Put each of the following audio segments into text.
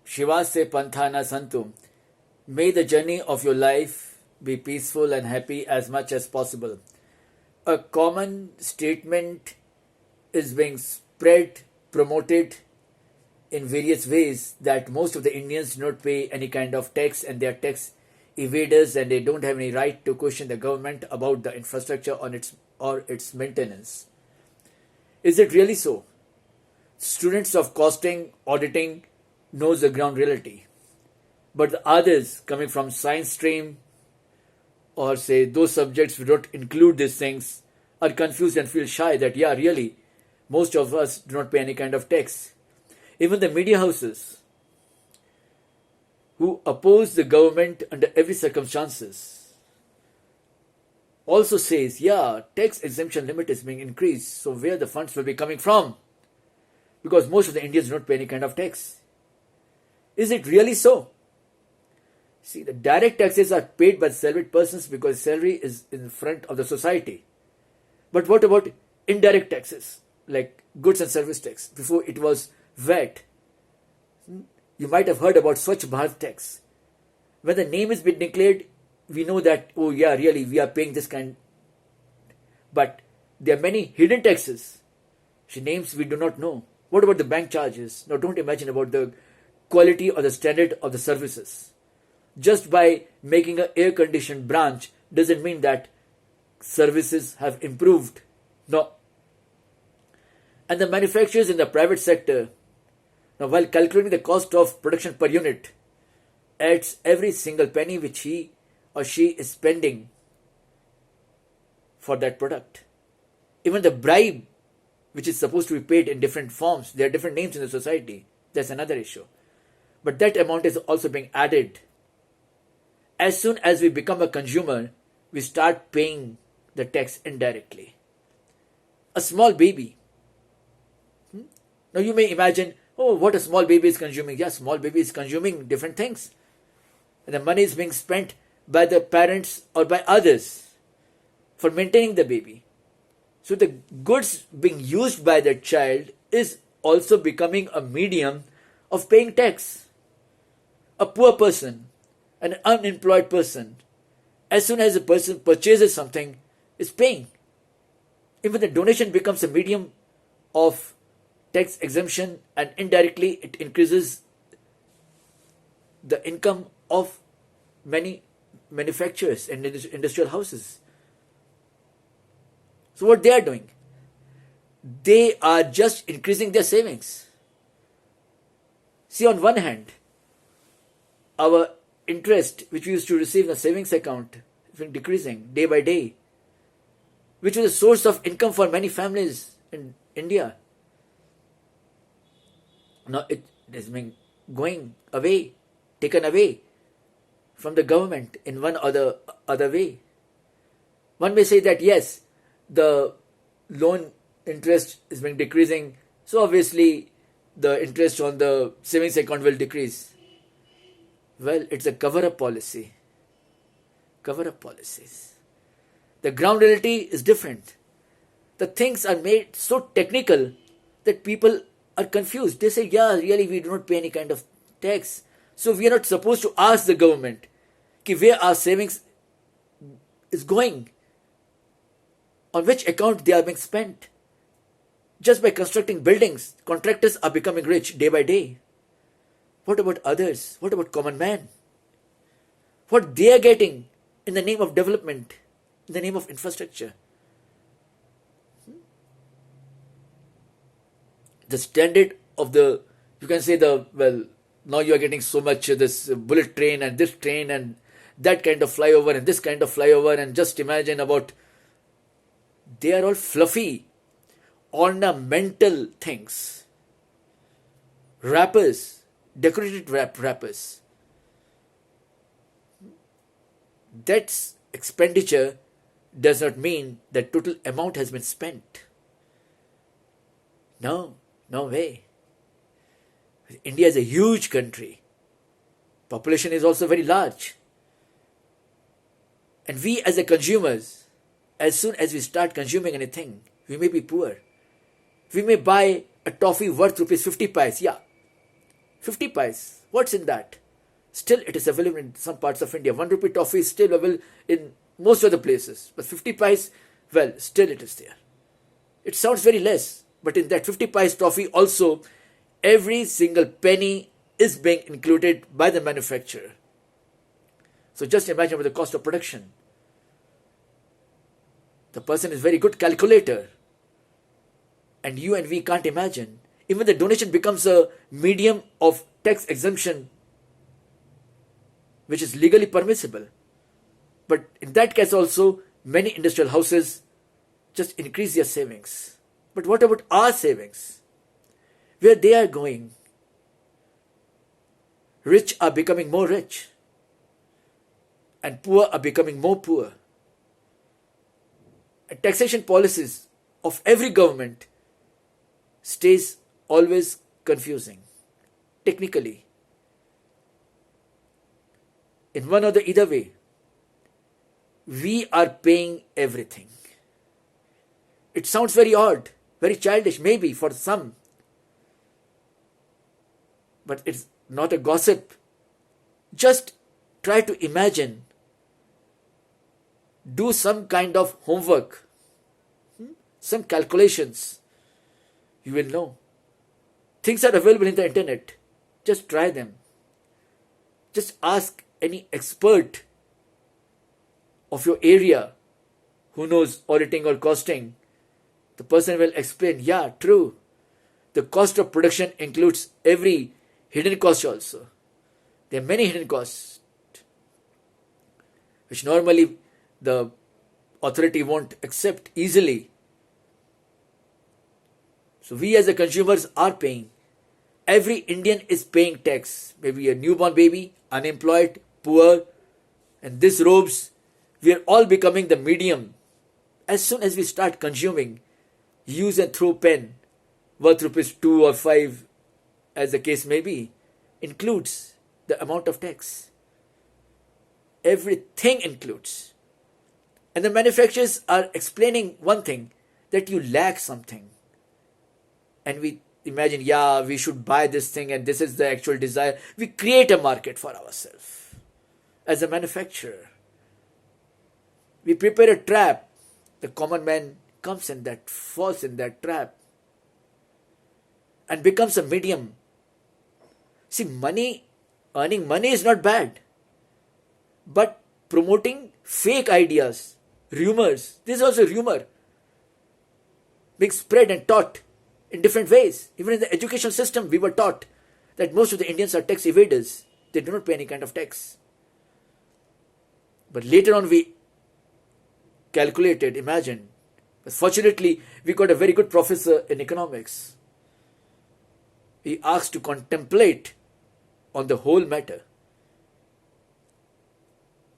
Shivase Panthana Santu. May the journey of your life be peaceful and happy as much as possible. A common statement is being spread, promoted in various ways that most of the Indians do not pay any kind of tax and they are tax evaders and they don't have any right to question the government about the infrastructure on its maintenance. Is it really so? Students of costing, auditing knows the ground reality. But the others coming from science stream or say those subjects who don't include these things are confused and feel shy that yeah really most of us do not pay any kind of tax. Even the media houses who oppose the government under every circumstances also says yeah tax exemption limit is being increased, so where the funds will be coming from, because most of the Indians do not pay any kind of tax. Is it really so? See, the direct taxes are paid by salaried persons because salary is in front of the society. But what about indirect taxes like goods and service tax? Before it was VAT. You might have heard about Swachh Bharat tax. When the name is being declared, we know that, oh yeah, really, we are paying this kind. But there are many hidden taxes. Names we do not know. What about the bank charges? Now don't imagine about the quality or the standard of the services. Just by making an air-conditioned branch doesn't mean that services have improved. No. And the manufacturers in the private sector, now while calculating the cost of production per unit, adds every single penny which he or she is spending for that product. Even the bribe which is supposed to be paid in different forms, there are different names in the society. That's another issue. But that amount is also being added. As soon as we become a consumer, we start paying the tax indirectly. A small baby. Now you may imagine, oh, what a small baby is consuming. Yeah, small baby is consuming different things. And the money is being spent by the parents or by others for maintaining the baby. So the goods being used by the child is also becoming a medium of paying tax. A poor person, an unemployed person, as soon as a person purchases something, is paying. Even the donation becomes a medium of tax exemption and indirectly it increases the income of many manufacturers and industrial houses. So what they are doing? They are just increasing their savings. See, on one hand, our interest which we used to receive in a savings account has been decreasing day by day, which was a source of income for many families in India. Now it has been going away, taken away from the government in one or the other way. One may say that yes, the loan interest is being decreasing, so obviously the interest on the savings account will decrease. Well, it's a cover-up policy. Cover-up policies. The ground reality is different. The things are made so technical that people are confused. They say, yeah, really, we do not pay any kind of tax. So we are not supposed to ask the government where our savings is going, on which account they are being spent. Just by constructing buildings, contractors are becoming rich day by day. What about others? What about common man? What they are getting in the name of development, in the name of infrastructure? The standard of the, you can say now you are getting so much this bullet train and this train and that kind of flyover and this kind of flyover, and just imagine about, they are all fluffy, ornamental things. Wrappers, decorated wrappers. That's expenditure does not mean that total amount has been spent. No way. India is a huge country. Population is also very large. And we as a consumers, as soon as we start consuming anything, we may be poor. We may buy a toffee worth rupees 50 pice, yeah. 50 pies. What's in that? Still, it is available in some parts of India. 1 rupee toffee is still available in most of the places. But 50 pies, well, still it is there. It sounds very less. But in that 50 pies toffee also, every single penny is being included by the manufacturer. So just imagine about the cost of production. The person is very good calculator. And you and we can't imagine. Even the donation becomes a medium of tax exemption, which is legally permissible. But in that case also, many industrial houses just increase their savings. But what about our savings? Where they are going? Rich are becoming more rich. And poor are becoming more poor. And taxation policies of every government stays always confusing, technically. In one or the either way, we are paying everything. It sounds very odd, very childish, maybe for some. But it's not a gossip. Just try to imagine. Do some kind of homework. Some calculations. You will know. Things are available in the internet. Just try them. Just ask any expert of your area who knows auditing or costing. The person will explain, yeah, true. The cost of production includes every hidden cost also. There are many hidden costs which normally the authority won't accept easily. So we as the consumers are paying. Every Indian is paying tax. Maybe a newborn baby, unemployed, poor, and this robes, we are all becoming the medium. As soon as we start consuming, use and throw pen, worth rupees 2 or 5, as the case may be, includes the amount of tax. Everything includes. And the manufacturers are explaining one thing, that you lack something. And we imagine, yeah, we should buy this thing and this is the actual desire. We create a market for ourselves as a manufacturer. We prepare a trap. The common man comes in that, falls in that trap and becomes a medium. See, earning money is not bad. But promoting fake ideas, rumors, this is also rumor, being spread and taught in different ways. Even in the education system, we were taught that most of the Indians are tax evaders. They do not pay any kind of tax. But later on we calculated, imagined. But fortunately, we got a very good professor in economics. He asked to contemplate on the whole matter.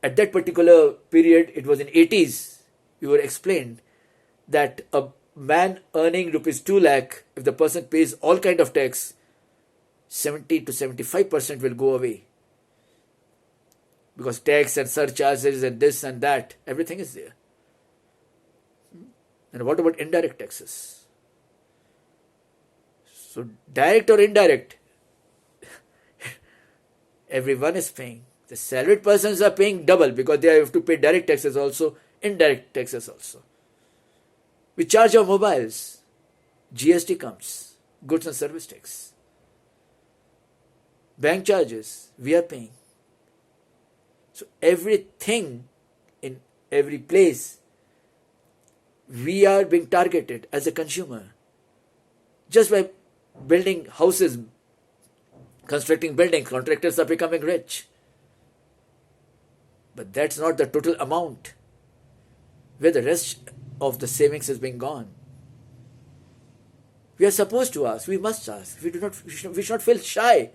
At that particular period, it was in 80s, we were explained that a man earning rupees 2 lakh, if the person pays all kind of tax, 70 to 75% will go away. Because tax and surcharges and this and that, everything is there. And what about indirect taxes? So direct or indirect, everyone is paying. The salaried persons are paying double because they have to pay direct taxes also, indirect taxes also. We charge our mobiles. GST comes, goods and service tax. Bank charges, we are paying. So everything in every place, we are being targeted as a consumer. Just by building houses, constructing buildings, contractors are becoming rich. But that's not the total amount. Where the rest of the savings is being gone. We are supposed to ask. We must ask. We should not feel shy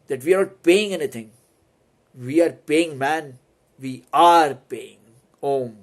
that we are not paying anything. We are paying, man. We are paying. Om.